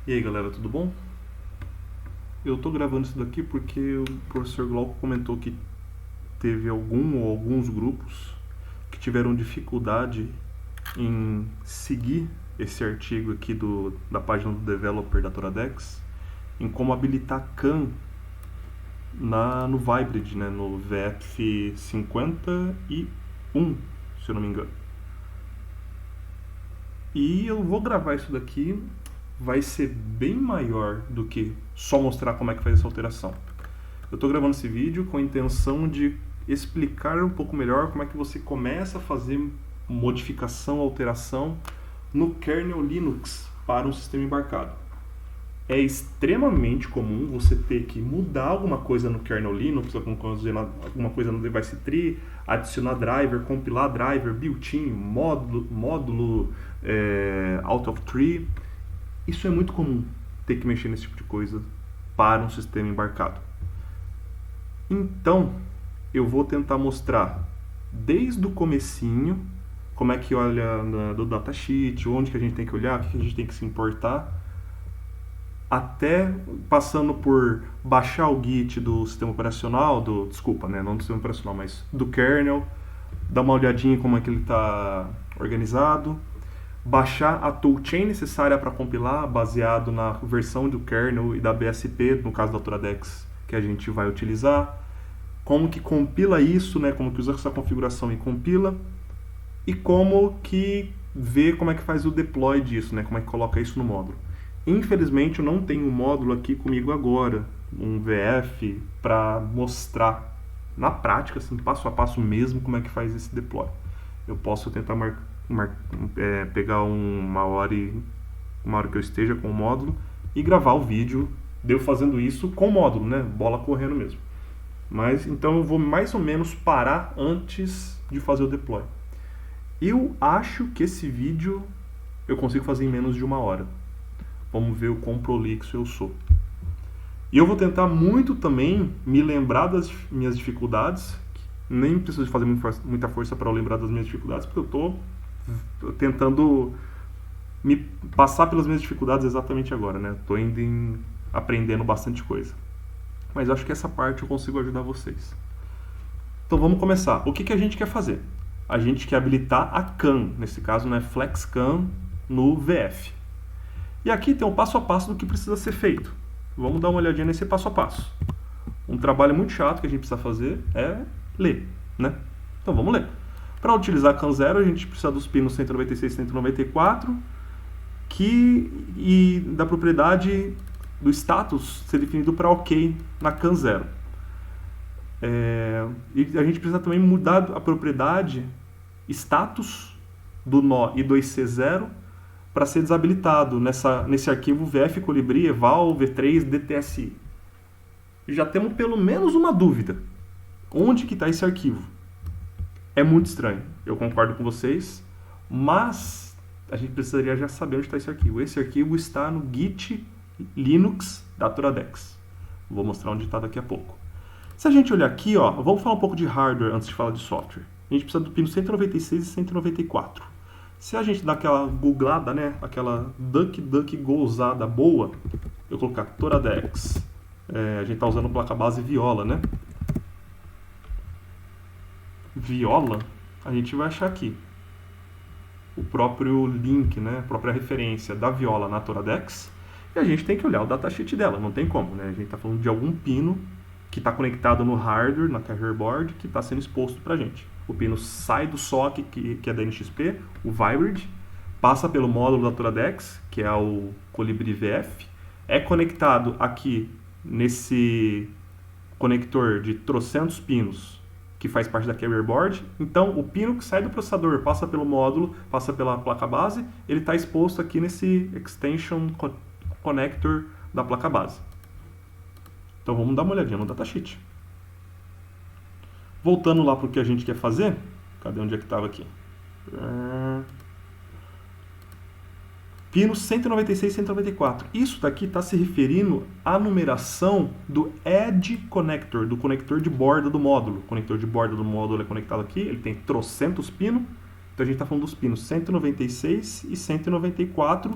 E aí galera, tudo bom? Eu tô gravando isso daqui porque o professor Glauco comentou que teve algum ou alguns grupos que tiveram dificuldade em seguir esse artigo aqui da página do developer da Toradex, em como habilitar CAN no Vybrid, né, no VF51, se eu não me engano. E eu vou gravar isso daqui, vai ser bem maior do que só mostrar como é que faz essa alteração. Eu estou gravando esse vídeo com a intenção de explicar um pouco melhor como é que você começa a fazer modificação, alteração no kernel Linux para um sistema embarcado. É extremamente comum você ter que mudar alguma coisa no kernel Linux, alguma coisa no device tree, adicionar driver, compilar driver, built-in, módulo out of tree. Isso é muito comum, ter que mexer nesse tipo de coisa para um sistema embarcado. Então, eu vou tentar mostrar desde o comecinho como é que olha do datasheet, onde que a gente tem que olhar, o que a gente tem que se importar, até passando por baixar o Git do sistema operacional, não do sistema operacional, mas do kernel, dar uma olhadinha em como é que ele está organizado, baixar a toolchain necessária para compilar, baseado na versão do kernel e da BSP, no caso da Toradex, que a gente vai utilizar, como que compila isso, né, como que usa essa configuração e compila, e como que vê como é que faz o deploy disso, né, como é que coloca isso no módulo. Infelizmente eu não tenho um módulo aqui comigo agora, um VF, para mostrar na prática, assim, passo a passo mesmo, como é que faz esse deploy. Eu posso tentar pegar uma hora que eu esteja com o módulo e gravar o vídeo de eu fazendo isso com o módulo, né? Bola correndo mesmo. Mas então eu vou mais ou menos parar antes de fazer o deploy. Eu acho que esse vídeo eu consigo fazer em menos de uma hora. Vamos ver o quão prolixo eu sou. E eu vou tentar muito também me lembrar das minhas dificuldades. Nem preciso fazer muita força para eu lembrar das minhas dificuldades, porque eu estou tentando me passar pelas minhas dificuldades exatamente agora, né? Estou aprendendo bastante coisa. Mas eu acho que essa parte eu consigo ajudar vocês. Então vamos começar. O que a gente quer fazer? A gente quer habilitar a CAN, nesse caso, né, FlexCAN no VF. E aqui tem um passo a passo do que precisa ser feito. Vamos dar uma olhadinha nesse passo a passo. Um trabalho muito chato que a gente precisa fazer é ler, né? Então vamos ler. Para utilizar a CAN 0, a gente precisa dos pinos 196 e 194, e da propriedade do status ser definido para OK na CAN 0. E a gente precisa também mudar a propriedade status do nó I2C0 para ser desabilitado nesse arquivo VF Colibri eval v3 dtsi. Já temos pelo menos uma dúvida. Onde que está esse arquivo? É muito estranho, eu concordo com vocês, mas a gente precisaria já saber onde está esse arquivo. Esse arquivo está no Git Linux da Toradex. Vou mostrar onde está daqui a pouco. Se a gente olhar aqui, ó, vamos falar um pouco de hardware antes de falar de software. A gente precisa do pino 196 e 194. Se a gente dá aquela googlada, né, aquela DuckDuckGo-usada boa, eu colocar Toradex, a gente está usando placa base Viola, né? Viola, a gente vai achar aqui o próprio link, né, a própria referência da Viola na Toradex, e a gente tem que olhar o datasheet dela, não tem como, né? A gente está falando de algum pino que está conectado no hardware, na carrier board, que está sendo exposto para a gente. O pino sai do SOC, que é da NXP, o Vybrid, passa pelo módulo da Toradex, que é o Colibri VF, é conectado aqui nesse conector de trocentos pinos, que faz parte da carrier board. Então, o pino que sai do processador passa pelo módulo, passa pela placa base, ele está exposto aqui nesse extension connector da placa base. Então, vamos dar uma olhadinha no datasheet. Voltando lá para o que a gente quer fazer, cadê onde é que estava aqui? Pino 196 e 194. Isso daqui está se referindo à numeração do Edge Connector, do conector de borda do módulo. O conector de borda do módulo é conectado aqui, ele tem trocentos pinos. Então a gente está falando dos pinos 196 e 194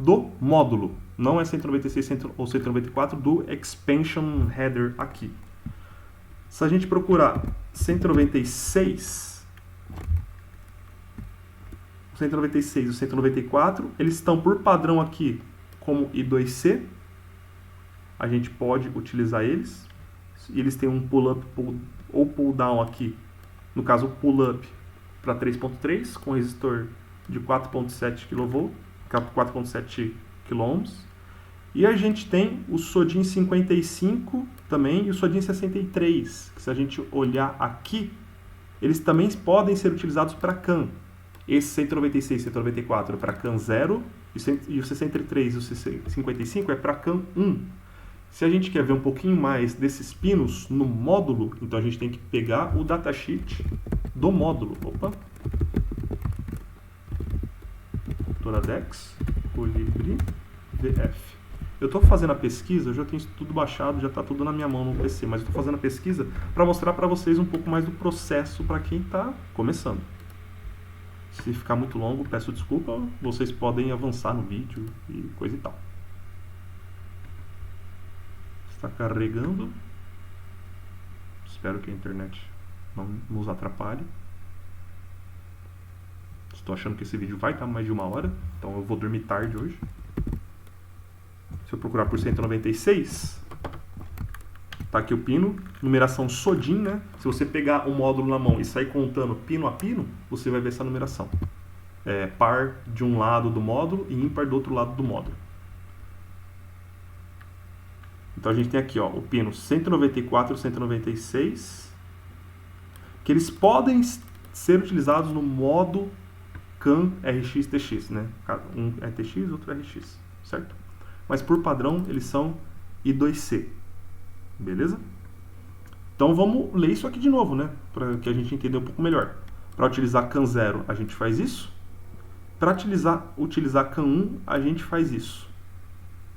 do módulo. Não é 196 ou 194 do expansion header aqui. Se a gente procurar 196 e 194, eles estão por padrão aqui como I2C. A gente pode utilizar eles. Eles têm um pull-up ou pull-down aqui. No caso, o pull-up para 3.3 com resistor de 4.7 kV, 4.7 kΩ. E a gente tem o SODIN 55 também e o SODIN 63, que se a gente olhar aqui, eles também podem ser utilizados para CAN. Esse 196 e 194 é para CAN 0 e o 63 e o 55 é para CAN 1. Se a gente quer ver um pouquinho mais desses pinos no módulo, então a gente tem que pegar o datasheet do módulo. Opa! Toradex, Colibri, VF. Eu estou fazendo a pesquisa, eu já tenho isso tudo baixado, já está tudo na minha mão no PC, mas eu estou fazendo a pesquisa para mostrar para vocês um pouco mais do processo para quem está começando. Se ficar muito longo, peço desculpa, vocês podem avançar no vídeo e coisa e tal. Está carregando. Espero que a internet não nos atrapalhe. Estou achando que esse vídeo vai estar mais de 1 hora, então eu vou dormir tarde hoje. Se eu procurar por 196, tá aqui o pino, numeração SODIN, né? Se você pegar um módulo na mão e sair contando pino a pino, você vai ver essa numeração. É par de um lado do módulo e ímpar do outro lado do módulo. Então a gente tem aqui, ó, o pino 194 e 196, que eles podem ser utilizados no modo CAN RX TX, né? Um é TX, outro é RX, certo? Mas por padrão eles são I2C, beleza? Então vamos ler isso aqui de novo, né? Para que a gente entenda um pouco melhor. Para utilizar CAN 0 a gente faz isso. Para utilizar CAN 1 a gente faz isso,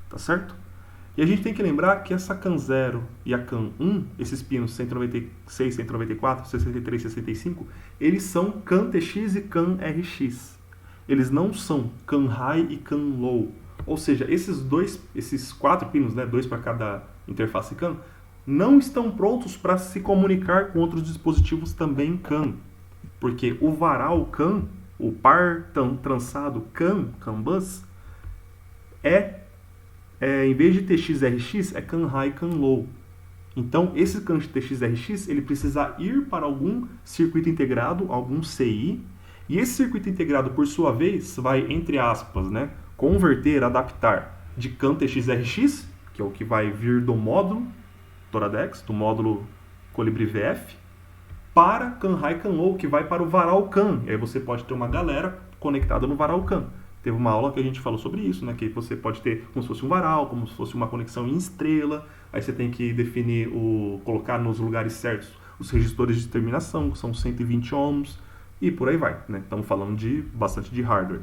tá certo? E a gente tem que lembrar que essa CAN 0 e a CAN 1, esses pinos 196, 194, 63, 65, eles são CAN TX e CAN RX. Eles não são CAN High e CAN Low. Ou seja, esses 4 pinos, né, 2 para cada interface CAN, não estão prontos para se comunicar com outros dispositivos também CAN. Porque o varal CAN, o par trançado CAN bus, em vez de TX-RX, é CAN High, CAN Low. Então, esse CAN TX-RX, ele precisa ir para algum circuito integrado, algum CI, e esse circuito integrado, por sua vez, vai, entre aspas, né, converter, adaptar de CAN TX-RX, que é o que vai vir do módulo Toradex, do módulo Colibri VF, para CAN High, CAN Low, que vai para o varal CAN. E aí você pode ter uma galera conectada no varal CAN. Teve uma aula que a gente falou sobre isso, né? Que você pode ter como se fosse um varal, como se fosse uma conexão em estrela. Aí você tem que definir, colocar nos lugares certos os registores de terminação, que são 120 ohms, e por aí vai, né? Estamos falando bastante de hardware.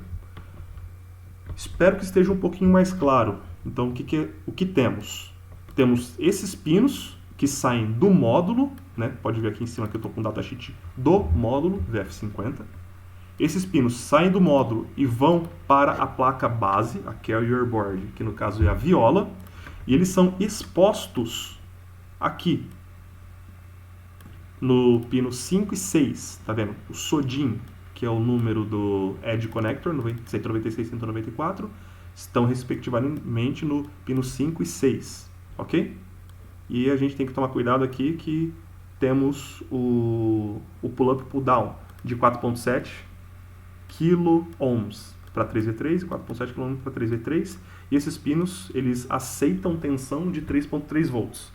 Espero que esteja um pouquinho mais claro. Então, o que temos? Temos esses pinos que saem do módulo, né? Pode ver aqui em cima que eu estou com o datasheet do módulo VF50. Esses pinos saem do módulo e vão para a placa base, a carrier board, que no caso é a viola, e eles são expostos aqui no pino 5 e 6, tá vendo? O SODIN, que é o número do Edge Connector, 196 e 194, estão respectivamente no pino 5 e 6, ok? E a gente tem que tomar cuidado aqui que temos o pull-up e pull-down de 4.7 kΩ para 3V3 e 4.7 kΩ para 3V3, e esses pinos eles aceitam tensão de 3.3 volts.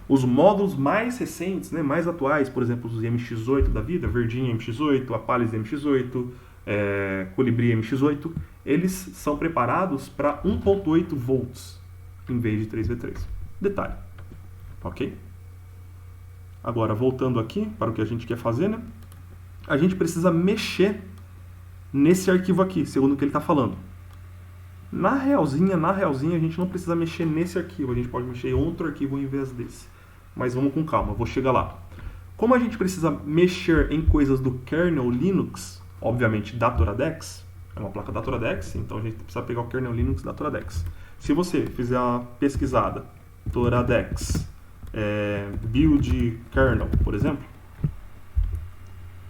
Os módulos mais recentes, né, mais atuais, por exemplo, os MX8 da vida, Verdinha MX8, Apalis MX8, Colibri MX8, eles são preparados para 1.8 volts em vez de 3V3. Detalhe, ok? Agora, voltando aqui para o que a gente quer fazer, né? A gente precisa mexer nesse arquivo aqui, segundo o que ele está falando. Na realzinha, a gente não precisa mexer nesse arquivo, a gente pode mexer em outro arquivo em vez desse. Mas vamos com calma, eu vou chegar lá. Como a gente precisa mexer em coisas do kernel Linux, obviamente da Toradex, É uma placa da Toradex, então a gente precisa pegar o kernel Linux da Toradex. Se você fizer uma pesquisada, Toradex, build kernel, por exemplo,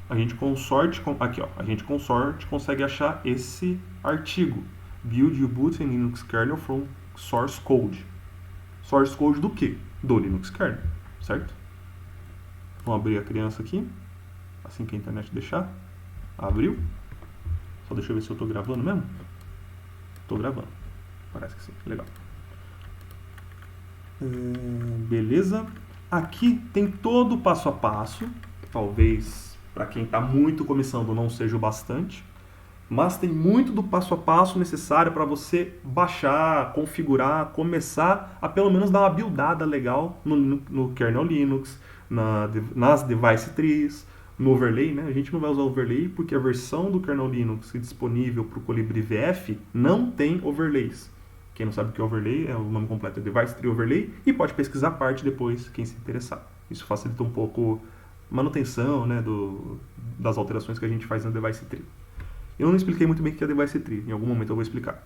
a gente com sorte consegue achar esse artigo, build Ubuntu Linux kernel from source code. Source code do quê? Do Linux kernel, certo? Vamos abrir a criança aqui, assim que a internet deixar. Abriu. Só deixa eu ver se eu estou gravando mesmo. Estou gravando. Parece que sim. Legal. Beleza. Aqui tem todo o passo a passo. Talvez para quem está muito começando não seja o bastante. Mas tem muito do passo a passo necessário para você baixar, configurar, começar a pelo menos dar uma buildada legal no kernel Linux, nas device trees, no overlay, né? A gente não vai usar overlay porque a versão do kernel Linux disponível para o Colibri VF não tem overlays. Quem não sabe o que é overlay, o nome completo é Device Tree Overlay, e pode pesquisar a parte depois, quem se interessar. Isso facilita um pouco a manutenção, né, das alterações que a gente faz na Device Tree. Eu não expliquei muito bem o que é Device Tree, em algum momento eu vou explicar.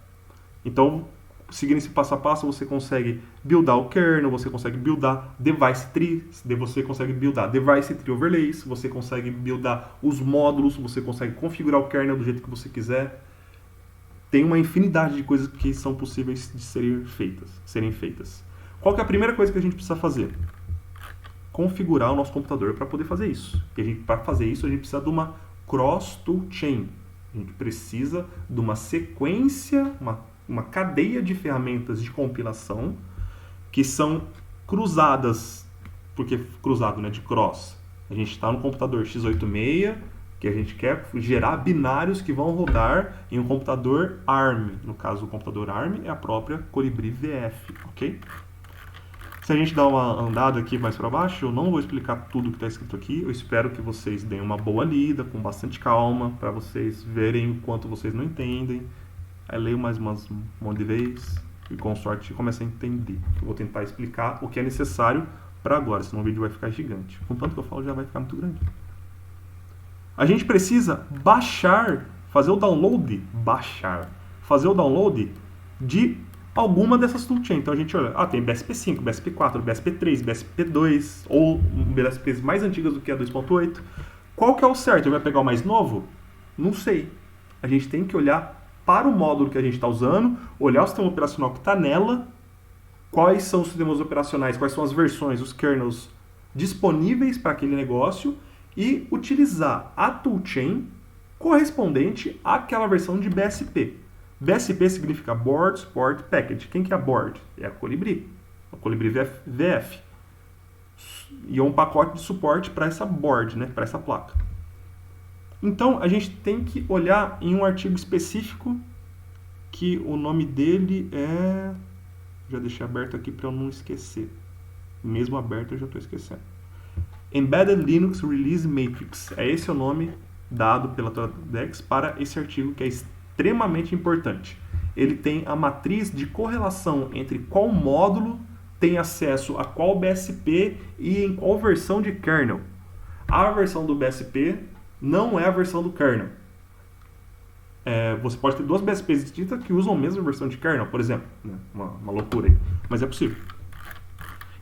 Então, seguindo esse passo a passo, você consegue buildar o kernel, você consegue buildar Device Tree, você consegue buildar Device Tree Overlays, você consegue buildar os módulos, você consegue configurar o kernel do jeito que você quiser. Tem uma infinidade de coisas que são possíveis de serem feitas. Qual que é a primeira coisa que a gente precisa fazer? Configurar o nosso computador para poder fazer isso. Para fazer isso, a gente precisa de uma cross-toolchain. A gente precisa de uma sequência, uma cadeia de ferramentas de compilação que são cruzadas, porque cruzado, né, de cross. A gente está no computador x86, que a gente quer gerar binários que vão rodar em um computador ARM. No caso, o computador ARM é a própria Colibri VF, ok? Se a gente dar uma andada aqui mais para baixo, eu não vou explicar tudo que está escrito aqui. Eu espero que vocês deem uma boa lida, com bastante calma, para vocês verem o quanto vocês não entendem. Aí leio mais um monte de vez e com sorte comecem a entender. Eu vou tentar explicar o que é necessário para agora, senão o vídeo vai ficar gigante. Com tanto que eu falo, já vai ficar muito grande. A gente precisa fazer o download de alguma dessas toolchains. Então a gente olha, tem BSP5, BSP4, BSP3, BSP2, ou BSPs mais antigas do que a 2.8. Qual que é o certo? Ele vai pegar o mais novo? Não sei. A gente tem que olhar para o módulo que a gente está usando, olhar o sistema operacional que está nela, quais são os sistemas operacionais, quais são as versões, os kernels disponíveis para aquele negócio, e utilizar a toolchain correspondente àquela versão de BSP. BSP significa Board Support Package. Quem que é a Board? É a Colibri VF. E é um pacote de suporte para essa board, né, para essa placa. Então, a gente tem que olhar em um artigo específico, que o nome dele é... Já deixei aberto aqui para eu não esquecer. Mesmo aberto, eu já estou esquecendo. Embedded Linux Release Matrix. É esse o nome dado pela Toradex para esse artigo, que é extremamente importante. Ele tem a matriz de correlação entre qual módulo tem acesso a qual BSP e em qual versão de kernel. A versão do BSP não é a versão do kernel. Você pode ter duas BSPs distintas que usam a mesma versão de kernel, por exemplo. Né? Uma loucura aí, mas é possível.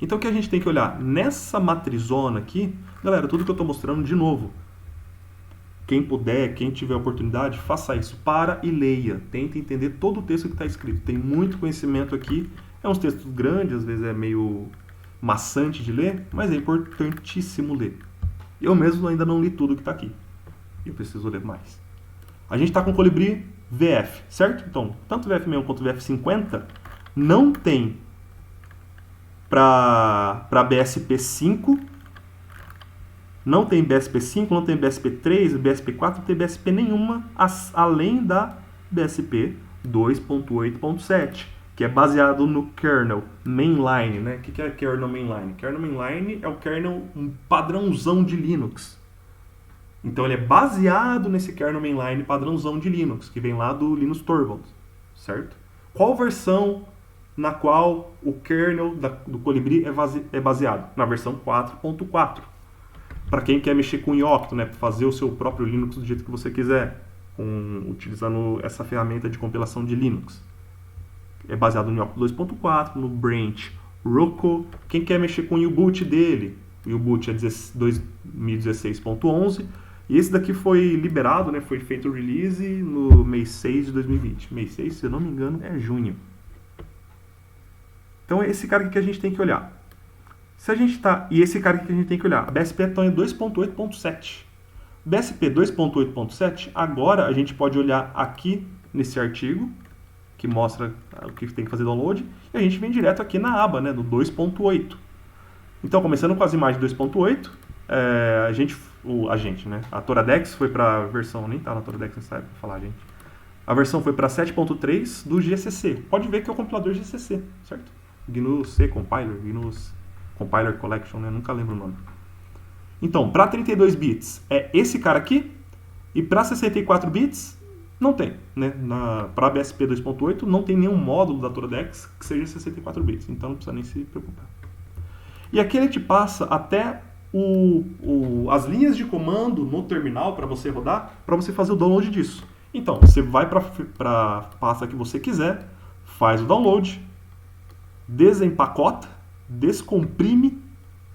Então o que a gente tem que olhar nessa matrizona aqui, galera, tudo que eu estou mostrando de novo. Quem puder, quem tiver oportunidade, faça isso. Para e leia. Tente entender todo o texto que está escrito. Tem muito conhecimento aqui. É uns textos grandes, às vezes é meio maçante de ler, mas é importantíssimo ler. Eu mesmo ainda não li tudo que está aqui. Eu preciso ler mais. A gente está com o Colibri VF, certo? Então, tanto o VF61 quanto o VF50 não tem para BSP5, não tem BSP5, não tem BSP3, BSP4, não tem BSP nenhuma, além da BSP 2.8.7, que é baseado no kernel mainline, né? O que é kernel mainline? Kernel mainline é o kernel padrãozão de Linux. Então ele é baseado nesse kernel mainline padrãozão de Linux, que vem lá do Linus Torvalds, certo? Qual versão na qual o kernel do Colibri é baseado? Na versão 4.4. Para quem quer mexer com Yocto, né, fazer o seu próprio Linux do jeito que você quiser. utilizando essa ferramenta de compilação de Linux. É baseado no Yocto 2.4, no Branch Rocco. Quem quer mexer com o U-Boot dele? O U-Boot é 2016.11 e esse daqui foi liberado, né, foi feito o release no mês 6 de 2020. Mês 6, se eu não me engano, é junho. Então é esse cara aqui que a gente tem que olhar. E esse cara aqui que a gente tem que olhar. A BSP está em 2.8.7. BSP 2.8.7, agora a gente pode olhar aqui nesse artigo, que mostra o que tem que fazer download, e a gente vem direto aqui na aba, né, do 2.8. Então, começando com as imagens 2.8, a Toradex foi para a versão, nem tá na Toradex nessa época, falar, gente. A versão foi para 7.3 do GCC. Pode ver que é o compilador GCC, certo? GNU C Compiler, GNU Compiler Collection, né? Nunca lembro o nome. Então, para 32 bits é esse cara aqui, e para 64 bits não tem, né? Para BSP 2.8 não tem nenhum módulo da Toradex que seja 64 bits, então não precisa nem se preocupar. E aqui ele te passa até as linhas de comando no terminal para você rodar, para você fazer o download disso. Então, você vai para a pasta que você quiser, faz o download, desempacota, descomprime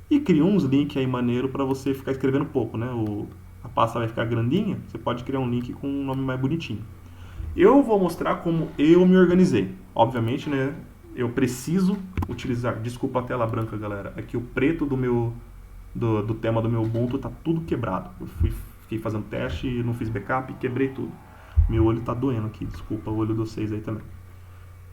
e cria uns links aí maneiro para você ficar escrevendo pouco, né? A pasta vai ficar grandinha, você pode criar um link com um nome mais bonitinho. Eu vou mostrar como eu me organizei. Obviamente, né? Eu preciso utilizar, desculpa a tela branca, galera, é que o preto do tema do meu Ubuntu tá tudo quebrado. Eu fiquei fazendo teste e não fiz backup e quebrei tudo. Meu olho tá doendo aqui, desculpa o olho de vocês aí também.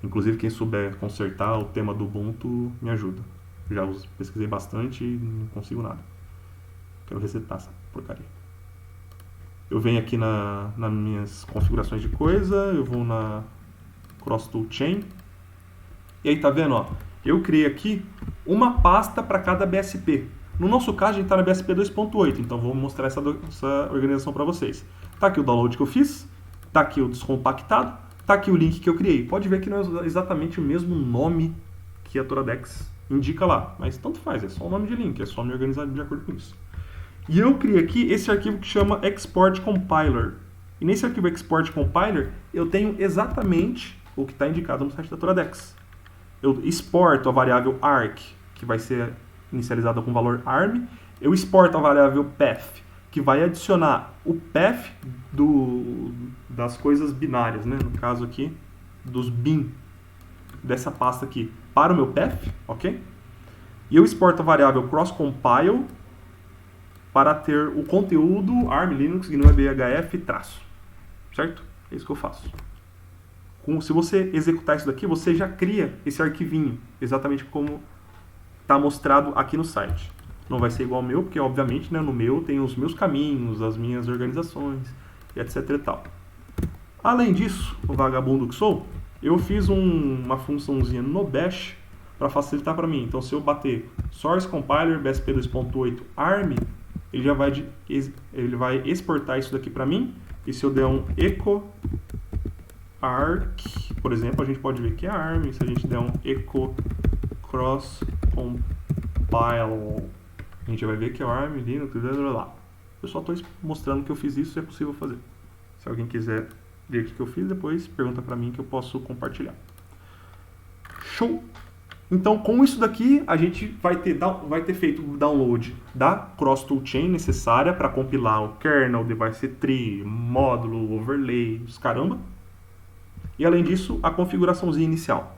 Inclusive, quem souber consertar o tema do Ubuntu, me ajuda. Já pesquisei bastante e não consigo nada. Quero resetar essa porcaria. Eu venho aqui nas minhas configurações de coisa, eu vou na Cross Tool Chain. E aí, tá vendo, ó? Eu criei aqui uma pasta para cada BSP. No nosso caso, a gente está na BSP 2.8, então vou mostrar essa organização para vocês. Tá aqui o download que eu fiz, tá aqui o descompactado, tá aqui o link que eu criei. Pode ver que não é exatamente o mesmo nome que a Toradex indica lá, mas tanto faz, é só o nome de link, é só me organizar de acordo com isso. E eu criei aqui esse arquivo que chama Export Compiler. E nesse arquivo Export Compiler, eu tenho exatamente o que está indicado no site da Toradex. Eu exporto a variável arc, que vai ser inicializada com o valor arm. Eu exporto a variável path, que vai adicionar o path das coisas binárias, né? No caso aqui, dos bin, dessa pasta aqui, para o meu path, ok? E eu exporto a variável cross-compile para ter o conteúdo ARM Linux GNU BHF traço, certo? É isso que eu faço. Se você executar isso daqui, você já cria esse arquivinho, exatamente como está mostrado aqui no site. Não vai ser igual ao meu, porque obviamente, né, no meu tem os meus caminhos, as minhas organizações, etc e tal. Além disso, o vagabundo que sou, eu fiz uma funçãozinha no Bash para facilitar para mim. Então, se eu bater source compiler BSP 2.8 ARM, ele vai exportar isso daqui para mim. E se eu der um echo arc, por exemplo, a gente pode ver que é ARM. Se a gente der um echo cross compile, a gente vai ver que é ARM, Linux, blá blá blá. Eu só estou mostrando que eu fiz isso e é possível fazer. Se alguém quiser ver o que eu fiz, depois pergunta para mim que eu posso compartilhar. Show! Então, com isso daqui, a gente vai ter feito o download da Cross Tool Chain necessária para compilar o kernel, device tree, módulo, overlay, os caramba. E além disso, a configuraçãozinha inicial.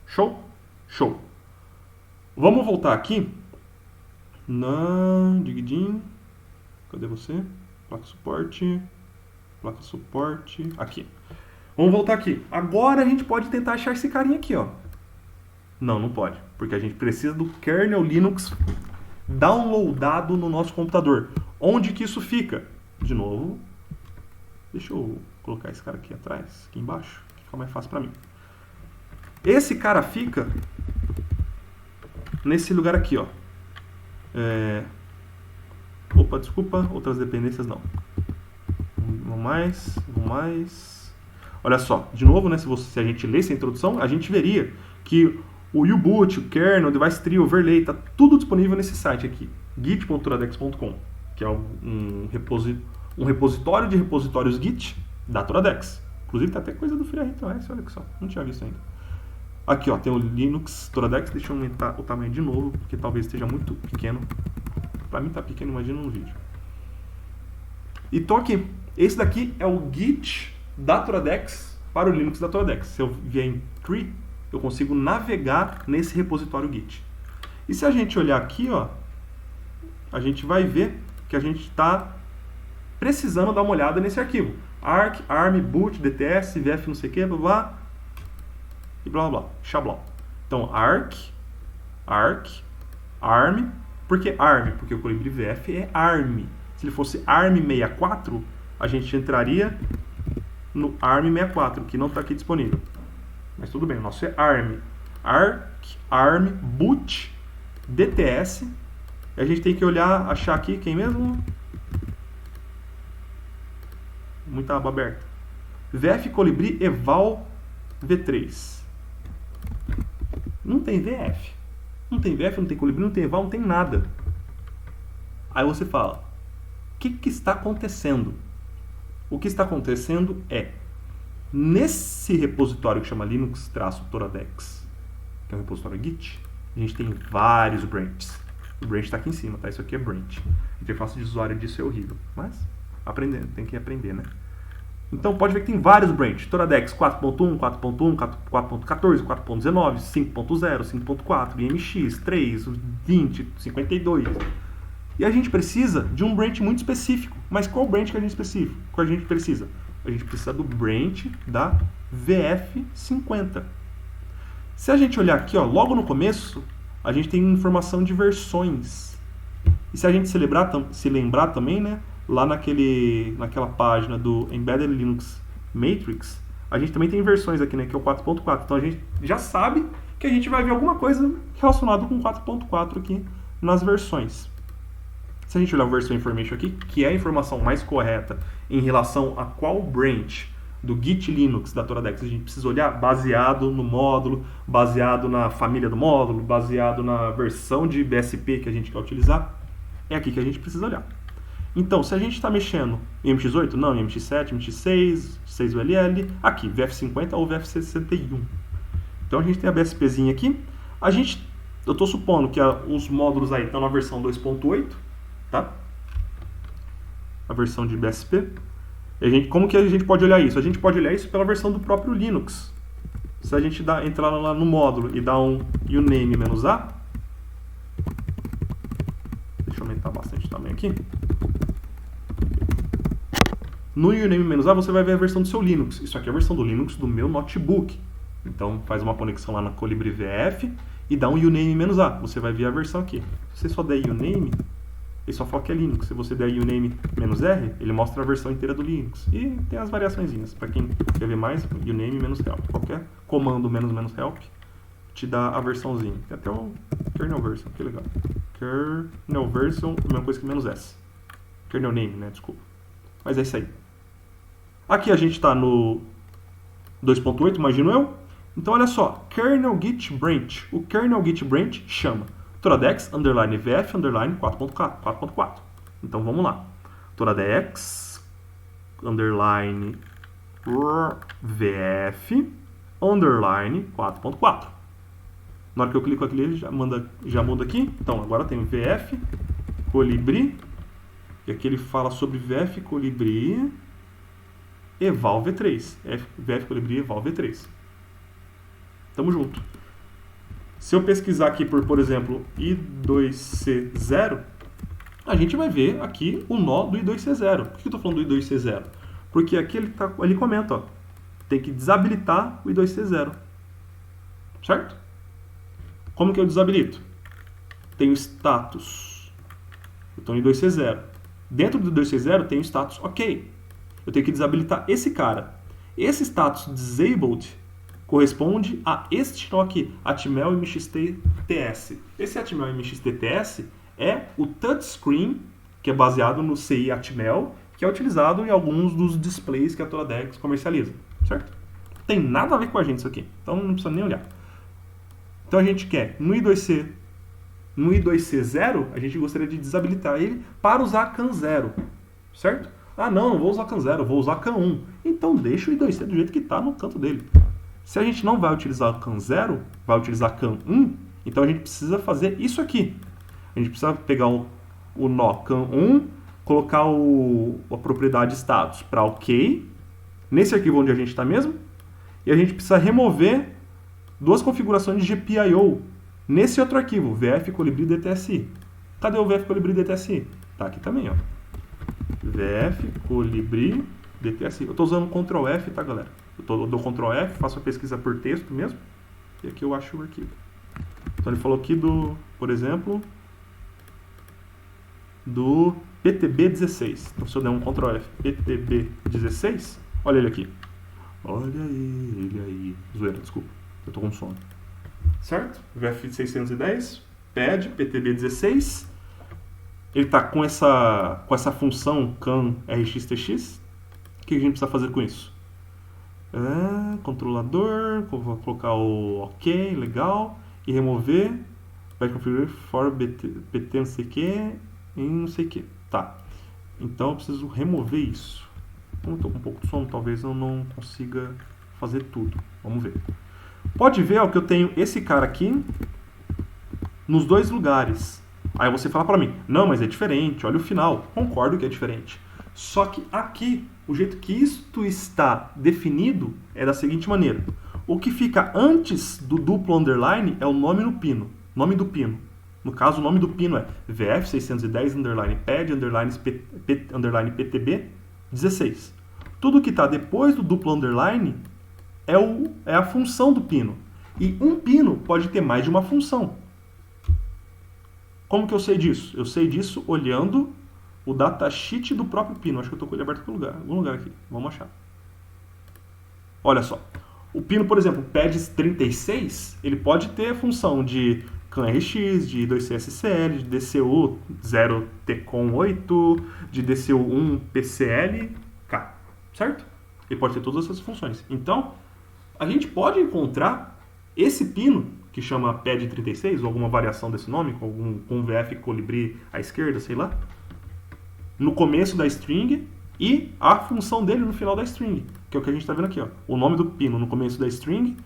Show? Show! Vamos voltar aqui na Digidin. Cadê você? Placa suporte, aqui. Vamos voltar aqui. Agora a gente pode tentar achar esse carinha aqui, ó. Não pode, porque a gente precisa do kernel Linux downloadado no nosso computador. Onde que isso fica? De novo, deixa eu colocar esse cara aqui atrás, aqui embaixo, que fica mais fácil para mim. Esse cara fica nesse lugar aqui, ó. Opa, desculpa, outras dependências não. Vamos mais. Olha só, de novo, né, se a gente lesse a introdução, a gente veria que o U-Boot, o kernel, o device tree, o overlay, está tudo disponível nesse site aqui, git.toradex.com, que é um repositório de repositórios Git, da Toradex. Inclusive tem até coisa do FreeRTOS, olha que só, não tinha visto ainda. Aqui, ó, tem o Linux Toradex, deixa eu aumentar o tamanho de novo, porque talvez esteja muito pequeno. Pra mim tá pequeno, imagina no vídeo. Então aqui, esse daqui é o Git da Toradex para o Linux da Toradex. Se eu vier em Tree, eu consigo navegar nesse repositório Git. E se a gente olhar aqui, ó, a gente vai ver que a gente está precisando dar uma olhada nesse arquivo. Arc, arm, boot, dts, vf, não sei o que, blá, blá, e blá, blá, xabló. Então, arc, arm, por que arm? Porque o Colibri VF é arm. Se ele fosse ARM64, a gente entraria no ARM64, que não está aqui disponível. Mas tudo bem, o nosso é ARM. Arc, ARM, boot, DTS. E a gente tem que olhar, achar aqui quem mesmo? Muita aba aberta. VF Colibri Eval V3. Não tem VF. Não tem VF, não tem Colibri, não tem Eval, não tem nada. Aí você fala, o que está acontecendo? O que está acontecendo é, nesse repositório que chama Linux-Toradex, que é um repositório Git, a gente tem vários branches. O branch está aqui em cima, tá? Isso aqui é branch. A interface de usuário disso é horrível, mas aprendendo, tem que aprender, né? Então pode ver que tem vários branches. Toradex 4.1, 4.1, 4.14, 4.19, 5.0, 5.4, IMX, 3, 20, 52. E a gente precisa de um branch muito específico. Mas qual branch que a gente precisa? A gente precisa do branch da VF50. Se a gente olhar aqui, ó, logo no começo, a gente tem informação de versões. E se a gente se lembrar também, né, lá naquela página do Embedded Linux Matrix, a gente também tem versões aqui, né, que é o 4.4. Então a gente já sabe que a gente vai ver alguma coisa relacionada com 4.4 aqui nas versões. Se a gente olhar o Version Information aqui, que é a informação mais correta em relação a qual branch do Git Linux da Toradex a gente precisa olhar, baseado no módulo, baseado na família do módulo, baseado na versão de BSP que a gente quer utilizar, é aqui que a gente precisa olhar. Então, se a gente está mexendo em MX8, não, em MX7, MX6, 6ULL, aqui, VF50 ou VF61. Então a gente tem a BSPzinha aqui. Eu estou supondo que os módulos aí estão na versão 2.8, tá? A versão de BSP. Como que a gente pode olhar isso? A gente pode olhar isso pela versão do próprio Linux. Se a gente entrar lá no módulo e dar um uname-a, deixa eu aumentar bastante o tamanho aqui. No uname-a você vai ver a versão do seu Linux. Isso aqui é a versão do Linux do meu notebook. Então faz uma conexão lá na Colibri VF e dá um uname-a. Você vai ver a versão aqui. Se você só der uname, ele só fala que é Linux. Se você der uname-r, ele mostra a versão inteira do Linux. E tem as variaçõezinhas. Para quem quer ver mais, uname-help. Qualquer comando "-help te dá a versãozinha. Tem até o kernel version, que legal. Kernel version, a mesma coisa que "-s". Kernel name, né? Desculpa. Mas é isso aí. Aqui a gente está no 2.8, imagino eu. Então olha só, kernel git branch. O kernel git branch chama Toradex _VF _ 4.4. Então vamos lá. Toradex _VF _ 4.4. Na hora que eu clico aqui, ele já muda aqui. Então agora tem VF Colibri. E aqui ele fala sobre VF Colibri Eval V3. VF Colibri Eval V3. Tamo junto. Se eu pesquisar aqui por exemplo, I2C0, a gente vai ver aqui o nó do I2C0. Por que eu estou falando do I2C0? Porque aqui ele comenta, ó, tem que desabilitar o I2C0. Certo? Como que eu desabilito? Tem o status. Eu estou no I2C0. Dentro do I2C0 tem o status OK. Eu tenho que desabilitar esse cara. Esse status disabled corresponde a este nó aqui, Atmel MXT-TS. Esse Atmel MXT-TS é o touchscreen, que é baseado no CI Atmel, que é utilizado em alguns dos displays que a Toradex comercializa, certo? Não tem nada a ver com a gente isso aqui, então não precisa nem olhar. Então a gente quer, no I2C0, a gente gostaria de desabilitar ele para usar CAN0, certo? Ah, não vou usar CAN 0, vou usar CAN 1. Então deixa o I2C do jeito que está no canto dele. Se a gente não vai utilizar o CAN 0, vai utilizar CAN 1, então a gente precisa fazer isso aqui. A gente precisa pegar o nó CAN 1, colocar a propriedade status para OK, nesse arquivo onde a gente está mesmo, e a gente precisa remover duas configurações de GPIO nesse outro arquivo, VF Colibri DTSI. Cadê o VF Colibri DTSI? Tá aqui também, ó. VF Colibri DTSI. Eu estou usando Ctrl F, tá, galera? Eu dou Ctrl F, faço a pesquisa por texto mesmo, e aqui eu acho o arquivo. Então ele falou aqui por exemplo, do PTB16. Então se eu der um Ctrl F, PTB16, olha ele aqui. Olha ele aí. Zoeira, desculpa. Eu tô com sono. Certo? VF610, PED, PTB16. Ele está com essa função CAN RxTx. O que a gente precisa fazer com isso? Controlador, vou colocar o OK, legal, e remover, vai configurar for pt não sei o que, e não sei o que. Tá. Então eu preciso remover isso. Como eu estou com um pouco de sono, talvez eu não consiga fazer tudo. Vamos ver. Pode ver, ó, que eu tenho esse cara aqui nos dois lugares. Aí você fala para mim, não, mas é diferente, olha o final. Concordo que é diferente. Só que aqui, o jeito que isto está definido é da seguinte maneira. O que fica antes do duplo underline é o nome no pino. Nome do pino. No caso, o nome do pino é VF610 underline PED underline PTB 16. Tudo que está depois do duplo underline é a função do pino. E um pino pode ter mais de uma função. Como que eu sei disso? Eu sei disso olhando o datasheet do próprio pino. Acho que eu estou com ele aberto em algum lugar aqui. Vamos achar. Olha só. O pino, por exemplo, PED 36, ele pode ter a função de CAN-RX, de I2C-SCL, de DCU 0-TCON8, de DCU 1-PCL-K. Certo? Ele pode ter todas essas funções. Então, a gente pode encontrar esse pino, que chama PED 36, ou alguma variação desse nome, com VF Colibri à esquerda, sei lá, no começo da string e a função dele no final da string, que é o que a gente está vendo aqui, ó. O nome do pino no começo da string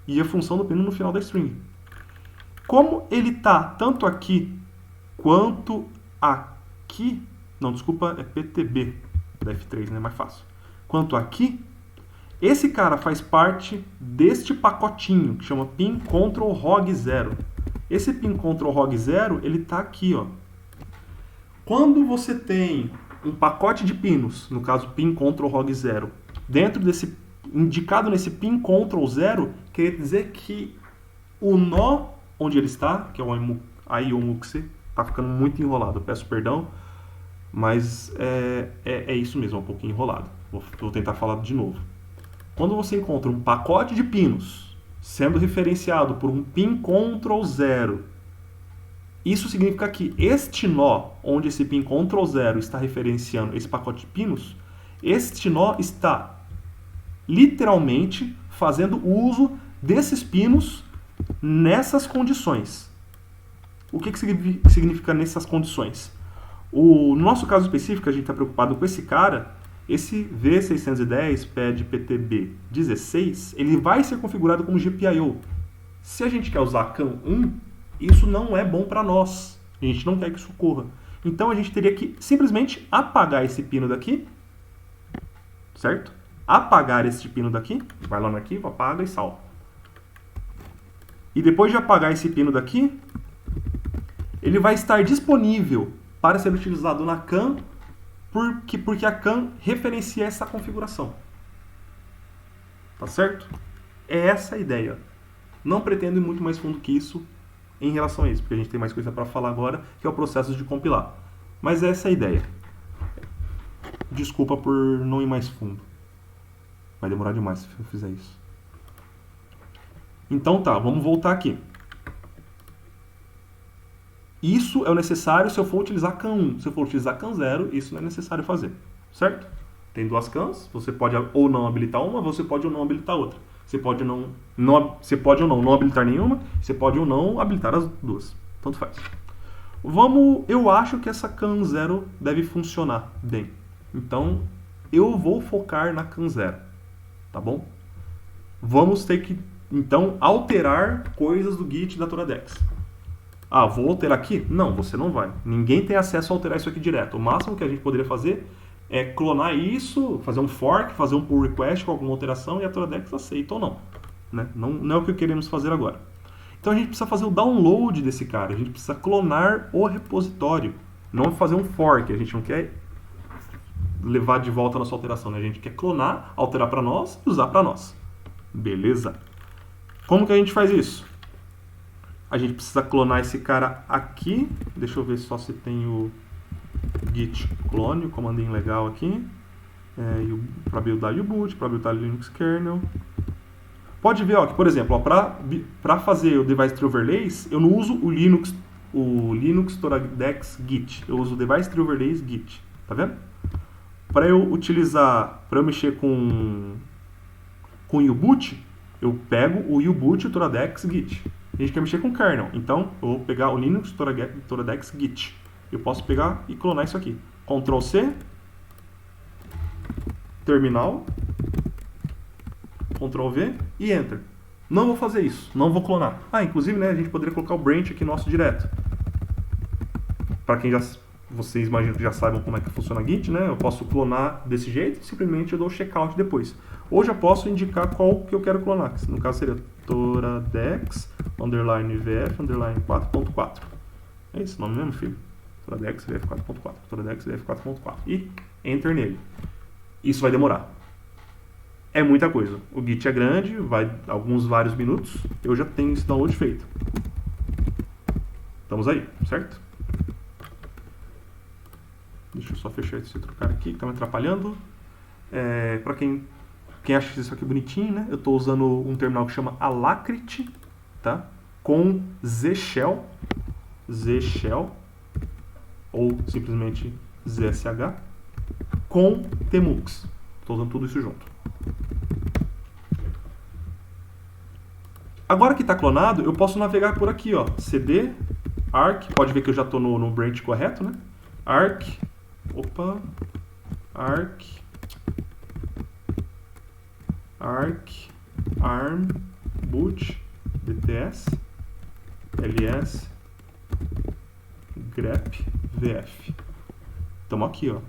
e a função do pino no final da string. Como ele está tanto aqui quanto aqui, não, desculpa, é PTB da F3, né, mais fácil. Quanto aqui, esse cara faz parte deste pacotinho que chama pin control hog 0. Esse pin control hog 0, ele está aqui, ó. Quando você tem um pacote de pinos, no caso pin control hog 0, dentro desse indicado nesse pin control 0, quer dizer que o nó onde ele está, que é o IOMUX, está ficando muito enrolado, peço perdão, mas é isso mesmo, é um pouquinho enrolado. Vou tentar falar de novo. Quando você encontra um pacote de pinos sendo referenciado por um pin control 0, isso significa que este nó, onde esse pin control 0 está referenciando esse pacote de pinos, este nó está literalmente fazendo uso desses pinos nessas condições. O que significa nessas condições? No nosso caso específico, a gente está preocupado com esse cara. Esse V610 PED PTB 16, ele vai ser configurado como GPIO. Se a gente quer usar CAN 1, isso não é bom para nós. A gente não quer que isso ocorra. Então a gente teria que simplesmente apagar esse pino daqui, certo? Apagar esse pino daqui, vai lá no arquivo, apaga e salva. E depois de apagar esse pino daqui, ele vai estar disponível para ser utilizado na CAN, porque a CAN referencia essa configuração. Tá certo? É essa a ideia. Não pretendo ir muito mais fundo que isso em relação a isso, porque a gente tem mais coisa para falar agora, que é o processo de compilar. Mas essa é a ideia. Desculpa por não ir mais fundo. Vai demorar demais se eu fizer isso. Então tá, vamos voltar aqui. Isso é o necessário se eu for utilizar CAN 1. Se eu for utilizar CAN 0, isso não é necessário fazer. Certo? Tem duas CANs, você pode ou não habilitar uma, você pode ou não habilitar outra. Você pode ou não habilitar nenhuma, você pode ou não habilitar as duas. Tanto faz. Eu acho que essa CAN 0 deve funcionar bem. Então, eu vou focar na CAN 0, tá bom? Vamos ter que, então, alterar coisas do Git da Toradex. Ah, vou alterar aqui? Não, você não vai. Ninguém tem acesso a alterar isso aqui direto. O máximo que a gente poderia fazer é clonar isso, fazer um fork, fazer um pull request com alguma alteração e a Toradex aceita ou não. Né? Não é o que queremos fazer agora. Então a gente precisa fazer o download desse cara, a gente precisa clonar o repositório, não fazer um fork, a gente não quer levar de volta a nossa alteração, né? A gente quer clonar, alterar para nós e usar para nós. Beleza? Como que a gente faz isso? A gente precisa clonar esse cara aqui, deixa eu ver só se tem o git clone, o comandinho legal aqui, para buildar U-boot, para buildar Linux kernel. Pode ver, ó, que, por exemplo, para fazer o Device Tree Overlays, eu não uso o Linux Toradex Git. Eu uso o Device Tree Overlays Git. Tá vendo? Para eu mexer com o U-boot, eu pego o U-boot Toradex Git. A gente quer mexer com o kernel, então eu vou pegar o Linux Toradex Git. Eu posso pegar e clonar isso aqui. Ctrl C, terminal, Ctrl V e Enter. Não vou fazer isso, não vou clonar. Inclusive, né, a gente poderia colocar o branch aqui nosso direto. Para quem vocês imaginam que já saibam como é que funciona a Git, né? Eu posso clonar desse jeito, simplesmente eu dou checkout depois. Ou já posso indicar qual que eu quero clonar, que no caso seria Toradex _VF _4.4. É esse o nome mesmo, filho? Toradex VF 4.4. Toradex VF 4.4. E Enter nele. Isso vai demorar. É muita coisa. O Git é grande, vai vários minutos. Eu já tenho esse download feito. Estamos aí, certo? Deixa eu só fechar esse outro cara aqui que está me atrapalhando. Para quem acha isso aqui bonitinho, né? Eu estou usando um terminal que chama Alacrity, tá? Com Z-Shell, ou simplesmente ZSH, com Tmux. Estou usando tudo isso junto. Agora que está clonado, eu posso navegar por aqui, ó, cd, arc, pode ver que eu já estou no branch correto, né? Arc, arm, boot, dts, ls, grep, vf. Estamos aqui, ó.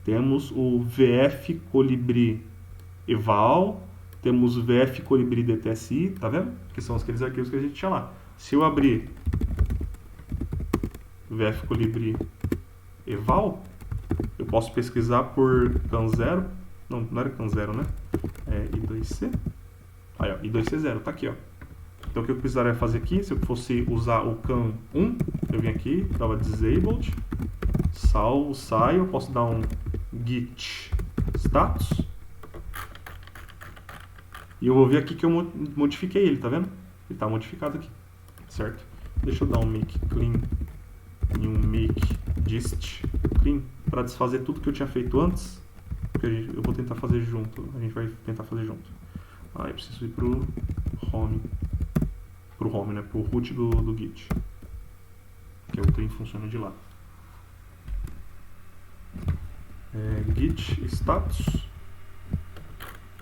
Temos o vf colibri eval, temos o vf colibri dtsi, tá vendo? Que são aqueles arquivos que a gente tinha lá. Se eu abrir vf colibri eval, eu posso pesquisar por CAN 0. Não era CAN 0, né? I2C. Aí, ó, I2C0, tá aqui, ó. Então o que eu precisaria fazer aqui, se eu fosse usar o CAN 1, eu venho aqui, dava disabled, salvo, saio, eu posso dar um git status. E eu vou ver aqui que eu modifiquei ele, tá vendo? Ele está modificado aqui, certo? Deixa eu dar um make clean e um make dist clean para desfazer tudo que eu tinha feito antes. Eu vou tentar fazer junto. A gente vai tentar fazer junto. Eu preciso ir pro home. Pro home, né? Pro root do Git. Que é o clean funciona de lá. Git status.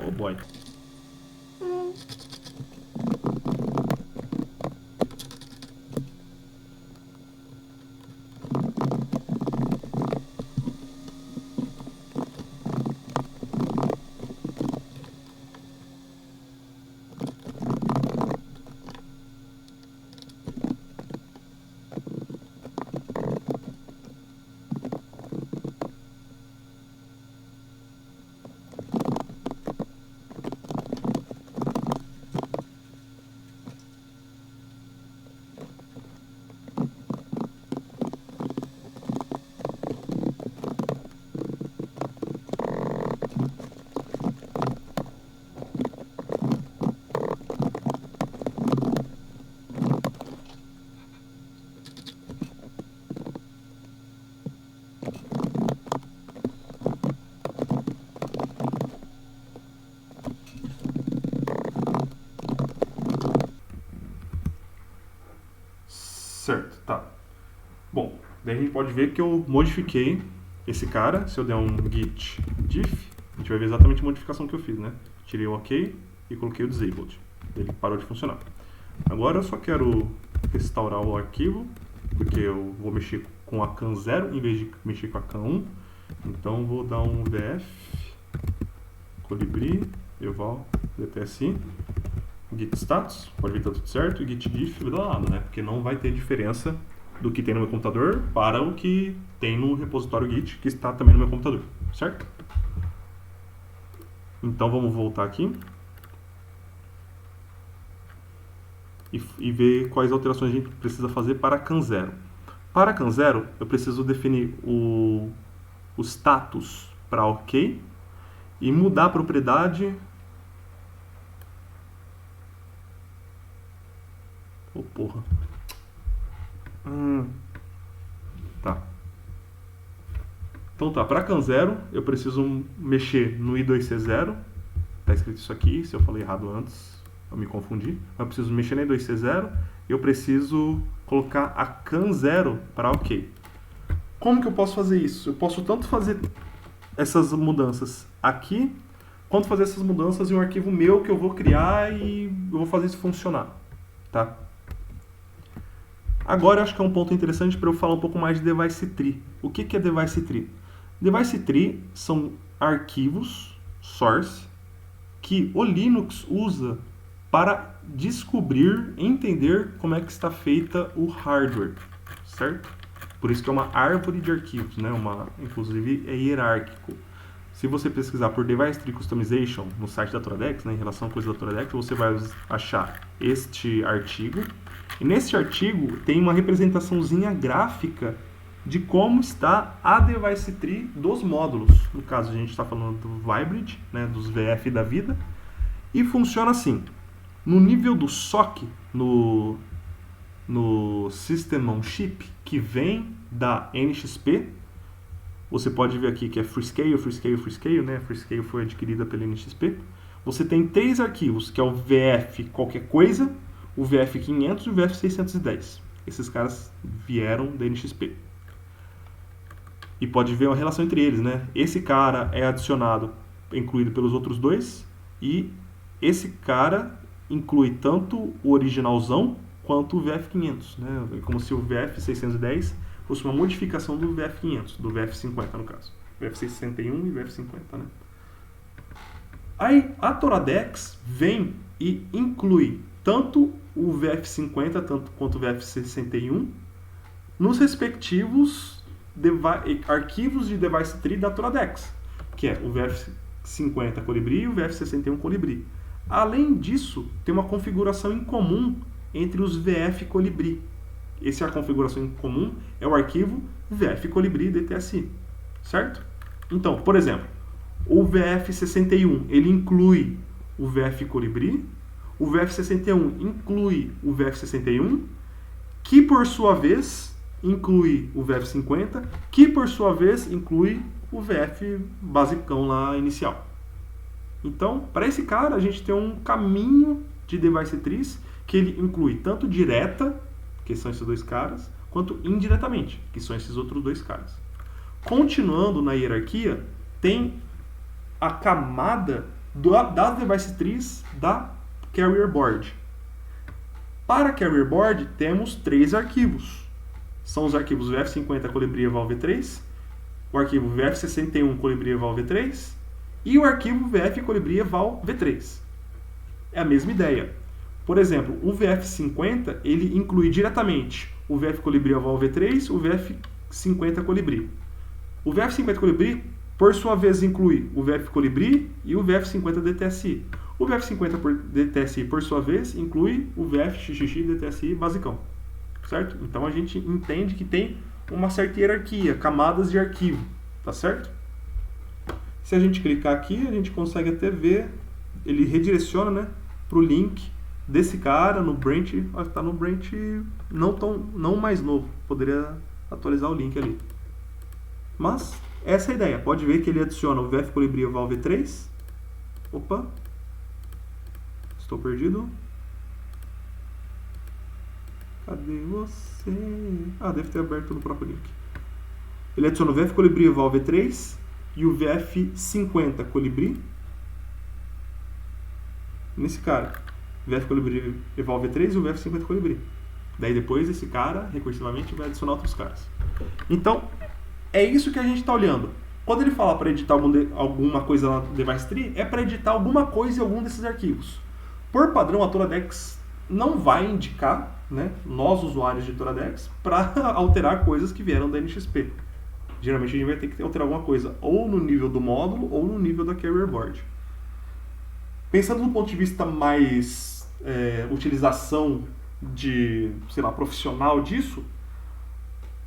Oh boy. Certo, tá. Bom, daí a gente pode ver que eu modifiquei esse cara, se eu der um git diff, a gente vai ver exatamente a modificação que eu fiz, né? Tirei o OK e coloquei o disabled. Ele parou de funcionar. Agora eu só quero restaurar o arquivo, porque eu vou mexer com a CAN 0 em vez de mexer com a CAN 1. Então vou dar um vf colibri eval dtsi git status, pode ver que tá tudo certo, e git diff vai dar nada, né? Porque não vai ter diferença do que tem no meu computador para o que tem no repositório Git, que está também no meu computador, certo? Então vamos voltar aqui e ver quais alterações a gente precisa fazer para CAN 0. Para CAN 0, eu preciso definir o status para OK e mudar a propriedade. Oh, porra. Tá. Então tá, para CAN 0 eu preciso mexer no I2C0. Tá escrito isso aqui, se eu falei errado antes, eu me confundi. Eu preciso mexer no I2C0 e eu preciso colocar a CAN 0 para OK. Como que eu posso fazer isso? Eu posso tanto fazer essas mudanças aqui, quanto fazer essas mudanças em um arquivo meu que eu vou criar e eu vou fazer isso funcionar. Tá? Agora eu acho que é um ponto interessante para eu falar um pouco mais de Device Tree. O que é Device Tree? Device Tree são arquivos source que o Linux usa para descobrir, entender como é que está feita o hardware, certo? Por isso que é uma árvore de arquivos, né? Inclusive é hierárquico. Se você pesquisar por Device Tree Customization no site da Toradex, né, em relação a coisas da Toradex, você vai achar este artigo. E nesse artigo tem uma representaçãozinha gráfica de como está a Device Tree dos módulos. No caso, a gente está falando do Vybrid, né, dos VF da vida. E funciona assim. No nível do SOC, no System on Chip, que vem da NXP, você pode ver aqui que é Freescale, Freescale, Freescale, né? Freescale foi adquirida pela NXP. Você tem 3 arquivos, que é o VF qualquer coisa, o VF500 e o VF610. Esses caras vieram da NXP. E pode ver uma relação entre eles, né? Esse cara é adicionado, incluído pelos outros dois, e esse cara inclui tanto o originalzão quanto o VF500, né? É como se o VF610 fosse uma modificação do VF500, do VF50 no caso. VF661 e VF50, né? Aí a Toradex vem e inclui tanto o VF50 quanto o VF61 nos respectivos arquivos de Device Tree da Toradex, que é o VF50 Colibri e o VF61 Colibri. Além disso, tem uma configuração em comum entre os VF Colibri. Essa configuração em comum é o arquivo VF Colibri DTSI, certo? Então, por exemplo, o VF61 ele inclui o VF Colibri, o VF61 inclui o VF61, que por sua vez inclui o VF50, que por sua vez inclui o VF basicão lá inicial. Então, para esse cara, a gente tem um caminho de Device Trees que ele inclui tanto direta, que são esses dois caras, quanto indiretamente, que são esses outros dois caras. Continuando na hierarquia, tem a camada das Device Trees da Carrier Board. Para a Carrier Board, temos 3 arquivos. São os arquivos VF50 Colibri Eval V3, o arquivo VF61 Colibri Eval V3 e o arquivo VF Colibri Eval V3. É a mesma ideia. Por exemplo, o VF50 ele inclui diretamente o VF Colibri Eval V3 e o VF50 Colibri. O VF50 Colibri, por sua vez, inclui o VF Colibri e o VF50 DTSI. O VF50 DTSI, por sua vez, inclui o VF XXX DTSI basicão. Certo? Então a gente entende que tem uma certa hierarquia, camadas de arquivo, tá certo? Se a gente clicar aqui, a gente consegue até ver, ele redireciona, né, para o link desse cara no branch, está no branch não mais novo, poderia atualizar o link ali. Mas essa é a ideia, pode ver que ele adiciona o VF Colibri Eval V3, opa, estou perdido. Cadê você? Ah, deve ter aberto no próprio link. ele adiciona o VF Colibri eval V3 e o VF50 Colibri nesse cara. VF Colibri eval V3 e o VF50 Colibri. Daí depois esse cara, recursivamente, vai adicionar outros caras. Então, é isso que a gente está olhando. Quando ele fala para editar alguma coisa na Device Tree, é para editar alguma coisa em algum desses arquivos. Por padrão, a Toradex não vai indicar, né, nós usuários de Toradex, para alterar coisas que vieram da NXP. Geralmente a gente vai ter que alterar alguma coisa ou no nível do módulo ou no nível da Carrier Board. Pensando do ponto de vista mais utilização de, sei lá, profissional disso,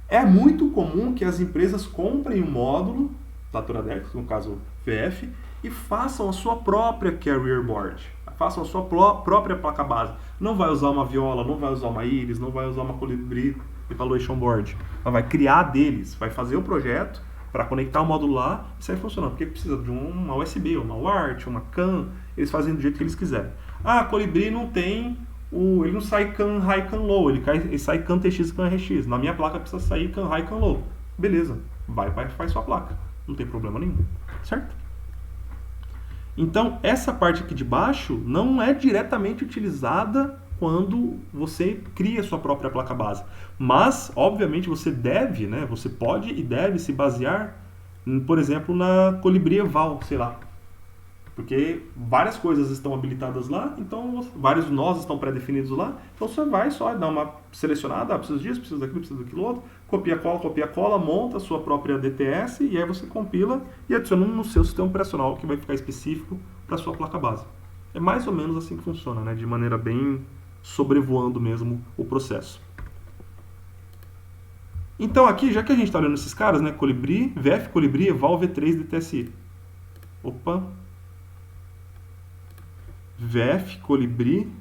é muito comum que as empresas comprem um módulo da Toradex, no caso VF, e façam a sua própria Carrier Board, façam a sua própria placa base. Não vai usar uma Viola, não vai usar uma Iris, não vai usar uma Colibri Evaluation Board. Ela vai criar deles, vai fazer o projeto para conectar o módulo lá e sair funcionando. Porque precisa de uma USB, uma UART, uma CAN, eles fazem do jeito que eles quiserem. Ah, a Colibri não tem, ele não sai CAN High, CAN Low, ele sai CAN TX, CAN RX. Na minha placa precisa sair CAN High, CAN Low. Beleza, faz sua placa, não tem problema nenhum, certo? Então, essa parte aqui de baixo não é diretamente utilizada quando você cria sua própria placa base. Mas, obviamente, você deve, né, você pode e deve se basear, por exemplo, na Colibri Eval, sei lá. Porque várias coisas estão habilitadas lá, então vários nós estão pré-definidos lá, então você vai só dar uma selecionada, preciso disso, preciso daquilo, preciso daquilo outro, copia, cola, monta a sua própria DTS e aí você compila e adiciona no seu sistema operacional que vai ficar específico para a sua placa base. É mais ou menos assim que funciona, né? De maneira bem sobrevoando mesmo o processo. Então aqui, já que a gente está olhando esses caras, né? Colibri, VF Colibri, Eval V3 DTSI. Opa! VF Colibri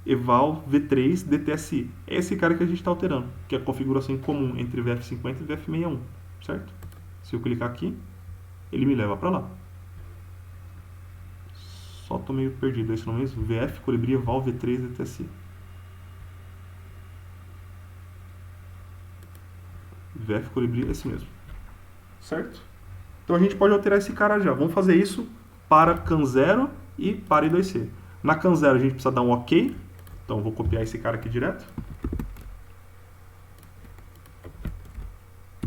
Eval V3 DTSI. É esse cara que a gente está alterando, que é a configuração comum entre VF50 e VF61, certo? Se eu clicar aqui, ele me leva para lá. Só estou meio perdido, é isso não é mesmo? VF Colibri Eval V3 DTSI. VF Colibri é esse mesmo, certo? Então a gente pode alterar esse cara já. Vamos fazer isso para CAN 0 e para I2C. Na CAN 0 a gente precisa dar um OK. Então eu vou copiar esse cara aqui direto.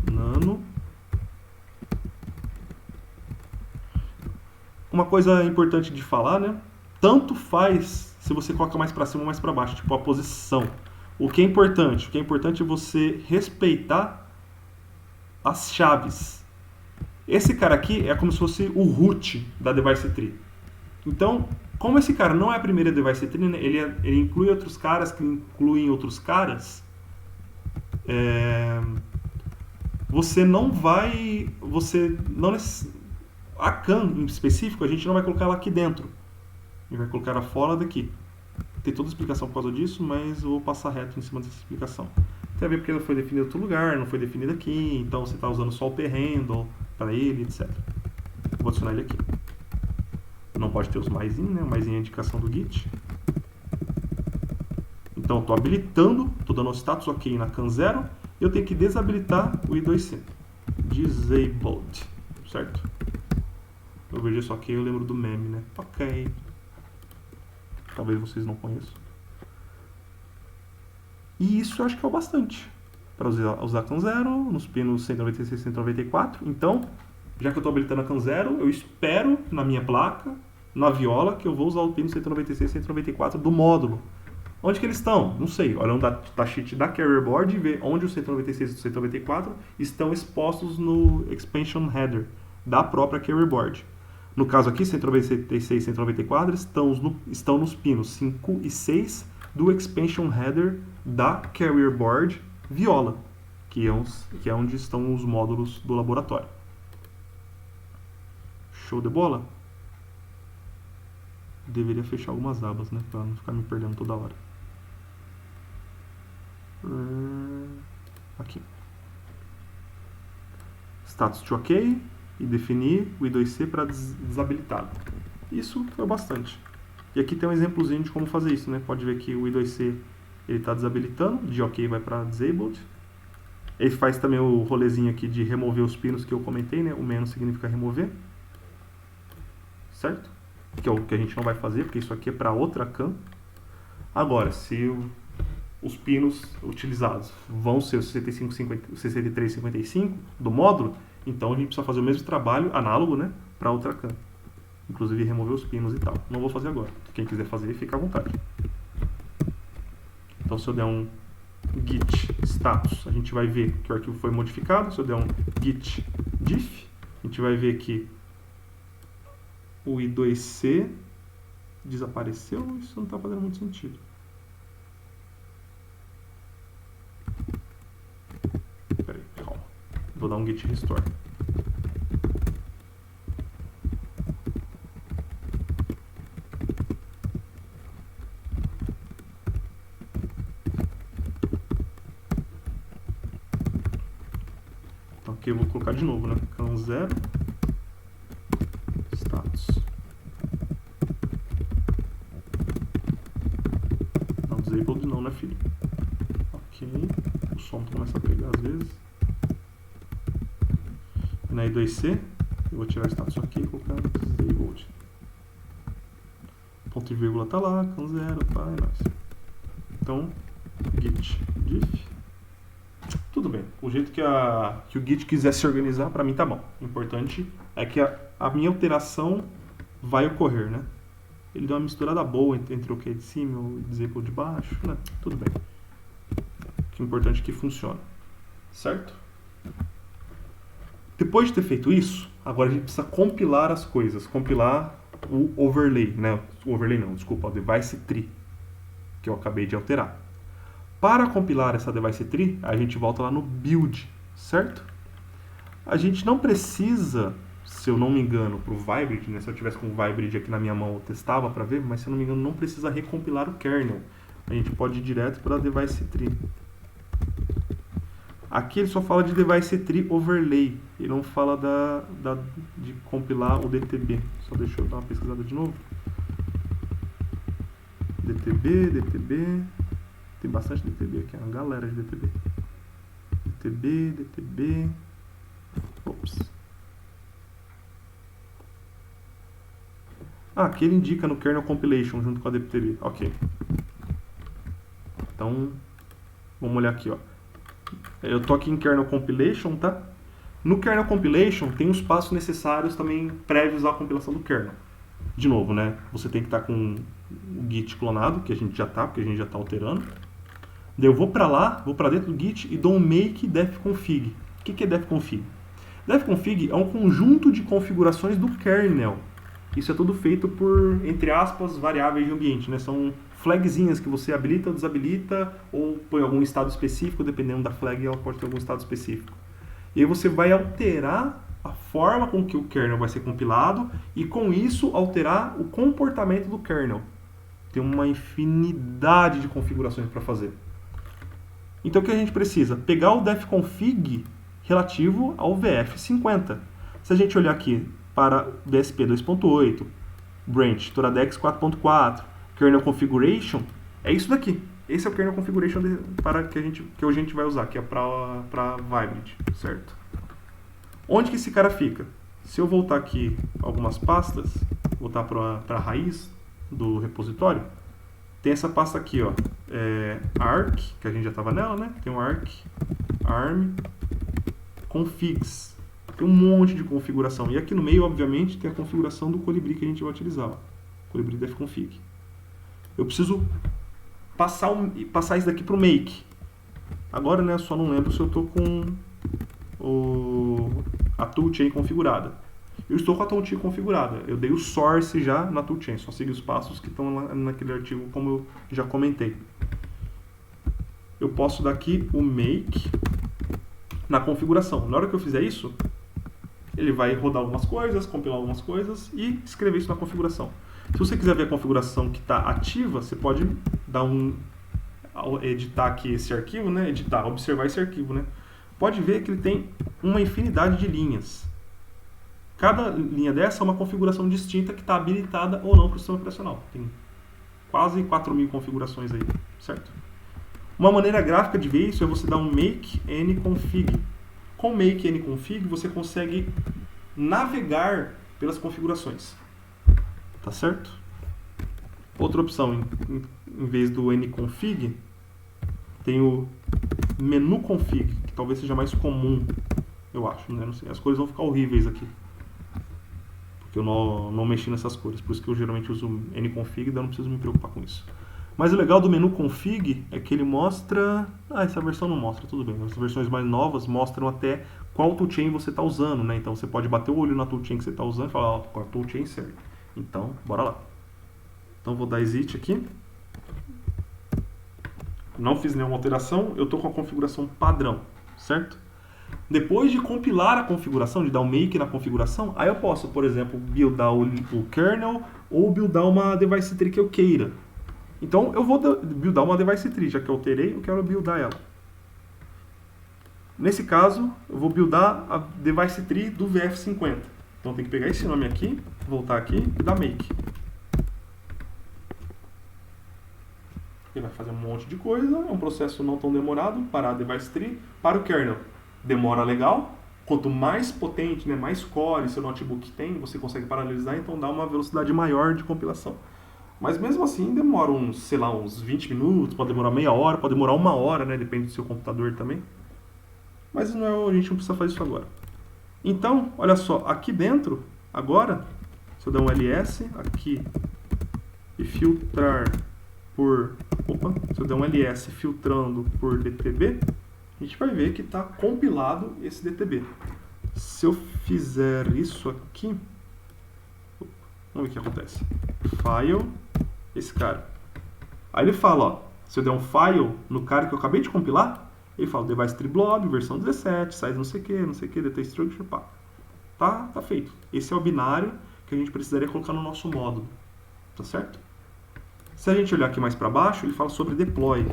Nano. Uma coisa importante de falar, né? Tanto faz se você coloca mais para cima ou mais para baixo, tipo a posição. O que é importante? O que é importante é você respeitar as chaves. Esse cara aqui é como se fosse o root da Device Tree. Então, como esse cara não é a primeira Device Tree, né, ele inclui outros caras que incluem outros caras, você não vai... a CAN em específico, a gente não vai colocar ela aqui dentro. A gente vai colocar ela fora daqui. Tem toda a explicação por causa disso, mas eu vou passar reto em cima dessa explicação. Tem a ver porque ela foi definida em outro lugar, não foi definida aqui, então você está usando só o p-handle para ele, etc. Vou adicionar ele aqui. Não pode ter os mais in, né? O mais in é a indicação do Git. Então, estou habilitando, estou dando o status OK na CAN 0, eu tenho que desabilitar o I2C. Disabled, certo? Eu vejo isso OK, eu lembro do meme, né? OK. Talvez vocês não conheçam. E isso eu acho que é o bastante para usar CAN 0 nos pinos 196 e 194. Então, já que eu estou habilitando a CAN 0, eu espero na minha placa, na Viola, que eu vou usar o pino 196 e 194 do módulo. Onde que eles estão? Não sei. Olha o datasheet da Carrier Board e ver onde os 196 e os 194 estão expostos no Expansion Header da própria Carrier Board. No caso aqui, 196 e 194 estão nos pinos 5 e 6 do Expansion Header da Carrier Board Viola, que é onde estão os módulos do laboratório. Show de bola? Deveria fechar algumas abas, né? Para não ficar me perdendo toda hora. Aqui. Status to OK e definir o I2C para desabilitado. Isso foi bastante. E aqui tem um exemplozinho de como fazer isso, né? Pode ver que o I2C ele está desabilitando, de OK vai para disabled. Ele faz também o rolezinho aqui de remover os pinos que eu comentei, né? O menos significa remover. Certo? Que é o que a gente não vai fazer, porque isso aqui é para outra CAN. Agora, se os pinos utilizados vão ser os 6355 do módulo, então a gente precisa fazer o mesmo trabalho análogo, né, para outra CAN. Inclusive remover os pinos e tal. Não vou fazer agora. Quem quiser fazer, fica à vontade. Então, se eu der um git status, a gente vai ver que o arquivo foi modificado. Se eu der um git diff, a gente vai ver que o I2C desapareceu. Isso não está fazendo muito sentido. Peraí, calma. Vou dar um git restore. Então aqui eu vou colocar de novo, né? CAN 0 status. Não, disabled não, né, filho? Ok. O som começa a pegar às vezes. E na I2C, eu vou tirar o status aqui e colocar disabled. Ponto e vírgula tá lá, CAN 0, tá, é nóis. Então, git diff. Tudo bem. O jeito que o Git quiser se organizar, para mim tá bom. O importante é que a minha alteração vai ocorrer, né? Ele deu uma misturada boa entre o que é de cima e o disable de baixo, né? Tudo bem. O importante é que funcione. Certo? Depois de ter feito isso, agora a gente precisa compilar as coisas. Compilar o overlay, né? O overlay não, desculpa, o device tree, que eu acabei de alterar. Para compilar essa device tree, a gente volta lá no build, certo? A gente não precisa, se eu não me engano, para o Vybrid, né? Se eu tivesse com o Vybrid aqui na minha mão, eu testava para ver, mas se eu não me engano, não precisa recompilar o kernel. A gente pode ir direto para a device tree. Aqui ele só fala de device tree overlay, ele não fala de compilar o DTB. Só deixa eu dar uma pesquisada de novo. DTB... Tem bastante DTB aqui, uma galera de DTB. DTB... Ops. Aqui ele indica no kernel compilation junto com a DTB. Ok. Então, vamos olhar aqui, ó. Eu tô aqui em kernel compilation, tá? No kernel compilation tem os passos necessários também prévios à compilação do kernel. De novo, né? Você tem que estar com o git clonado, que a gente já tá, porque a gente já tá alterando. Daí eu vou para lá, vou para dentro do git e dou um make defconfig. O que é defconfig? Defconfig é um conjunto de configurações do kernel. Isso é tudo feito por, entre aspas, variáveis de ambiente, né? São flagzinhas que você habilita ou desabilita, ou põe algum estado específico, dependendo da flag, ela pode ter algum estado específico. E aí você vai alterar a forma com que o kernel vai ser compilado e, com isso, alterar o comportamento do kernel. Tem uma infinidade de configurações para fazer. Então o que a gente precisa? Pegar o defconfig relativo ao VF50. Se a gente olhar aqui para BSP 2.8, branch Toradex 4.4, kernel configuration, é isso daqui. Esse é o kernel configuration que hoje a gente vai usar, que é para Vybrid, certo? Onde que esse cara fica? Se eu voltar aqui algumas pastas, voltar para a raiz do repositório, tem essa pasta aqui, ó, arc, que a gente já estava nela, né? Tem um arc, arm, configs. Tem um monte de configuração. E aqui no meio, obviamente, tem a configuração do colibri que a gente vai utilizar. Ó. Colibri defconfig. Eu preciso passar isso daqui para o make. Agora, né, só não lembro se eu estou com a toolchain configurada. Eu estou com a toolchain configurada. Eu dei o source já na toolchain. Só siga os passos que estão lá naquele artigo, como eu já comentei. Eu posso dar aqui o make na configuração. Na hora que eu fizer isso, ele vai rodar algumas coisas, compilar algumas coisas e escrever isso na configuração. Se você quiser ver a configuração que está ativa, você pode dar editar aqui esse arquivo, né? Observar esse arquivo, né? Pode ver que ele tem uma infinidade de linhas. Cada linha dessa é uma configuração distinta que está habilitada ou não para o sistema operacional. Tem quase 4.000 configurações aí, certo? Uma maneira gráfica de ver isso é você dar um make nconfig. Com make nconfig você consegue navegar pelas configurações. Tá certo? Outra opção, em vez do nconfig, tem o menu config, que talvez seja mais comum, eu acho, né? Não sei, as cores vão ficar horríveis aqui, porque eu não mexi nessas cores, por isso que eu geralmente uso nconfig, daí eu não preciso me preocupar com isso. Mas o legal do menu config é que ele mostra... essa versão não mostra, tudo bem. As versões mais novas mostram até qual toolchain você está usando, né? Então você pode bater o olho na toolchain que você está usando e falar, qual toolchain serve. Então, bora lá. Então vou dar exit aqui. Não fiz nenhuma alteração, eu estou com a configuração padrão, certo? Depois de compilar a configuração, de dar um make na configuração, aí eu posso, por exemplo, buildar o kernel ou buildar uma device tree que eu queira. Então eu vou buildar uma device tree, já que eu alterei, eu quero buildar ela. Nesse caso, eu vou buildar a device tree do VF50. Então tem que pegar esse nome aqui, voltar aqui e dar make. Ele vai fazer um monte de coisa, é um processo não tão demorado para a device tree. Para o kernel, demora legal. Quanto mais potente, né, mais core seu notebook tem, você consegue paralelizar, então dá uma velocidade maior de compilação. Mas mesmo assim demora uns 20 minutos, pode demorar meia hora, pode demorar 1 hora, né? Depende do seu computador também. Mas a gente não precisa fazer isso agora. Então, olha só, aqui dentro, agora, se eu der um ls aqui e filtrar por... se eu der um ls filtrando por DTB, a gente vai ver que está compilado esse DTB. Se eu fizer isso aqui, vamos ver o que acontece. File, esse cara. Aí ele fala, ó, se eu der um file no cara que eu acabei de compilar, ele fala device tree blob, versão 17, size não sei o que, data structure, pá. Tá feito. Esse é o binário que a gente precisaria colocar no nosso módulo. Tá certo? Se a gente olhar aqui mais para baixo, ele fala sobre deploy.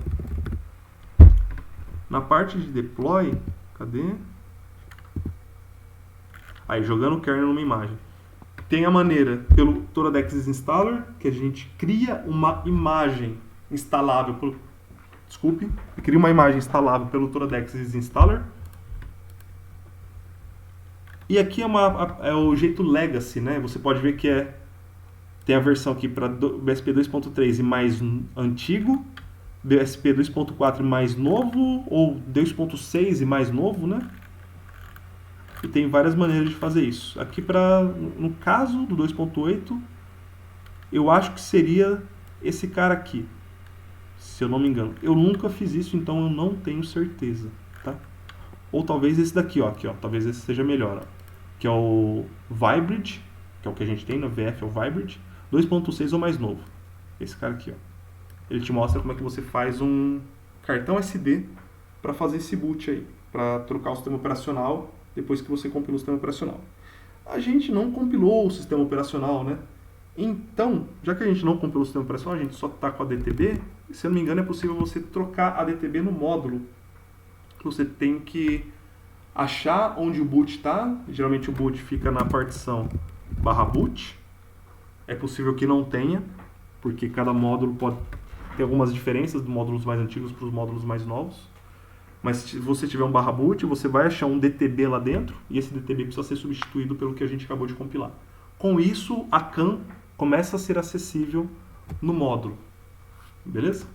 Na parte de deploy, cadê? Aí, jogando o kernel numa imagem. Tem a maneira pelo Toradex Installer, que a gente cria uma imagem instalável pelo... cria uma imagem instalável pelo Toradex Installer. E aqui é o jeito legacy, né? Você pode ver que tem a versão aqui para BSP 2.3 e mais antigo, BSP 2.4 e mais novo, ou 2.6 e mais novo, né? E tem várias maneiras de fazer isso. Aqui, no caso do 2.8, eu acho que seria esse cara aqui, se eu não me engano. Eu nunca fiz isso, então eu não tenho certeza, tá? Ou talvez esse daqui, ó, talvez esse seja melhor, ó, que é o Vybrid, que é o que a gente tem no VF, é o Vybrid, 2.6 ou mais novo. Esse cara aqui, ó. Ele te mostra como é que você faz um cartão SD para fazer esse boot aí, para trocar o sistema operacional depois que você compilou o sistema operacional. A gente não compilou o sistema operacional, né? Então, já que a gente não compilou o sistema operacional, a gente só está com a DTB, se eu não me engano é possível você trocar a DTB no módulo. Você tem que achar onde o boot está, geralmente o boot fica na partição /boot. É possível que não tenha, porque cada módulo pode ter algumas diferenças dos módulos mais antigos para os módulos mais novos. Mas se você tiver um /boot, você vai achar um DTB lá dentro, e esse DTB precisa ser substituído pelo que a gente acabou de compilar. Com isso, a CAN começa a ser acessível no módulo. Beleza?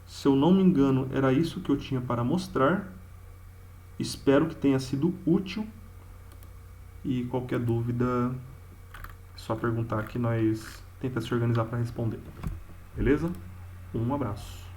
Se eu não me engano, era isso que eu tinha para mostrar. Espero que tenha sido útil. E qualquer dúvida, é só perguntar que nós tentamos se organizar para responder. Beleza? Um abraço.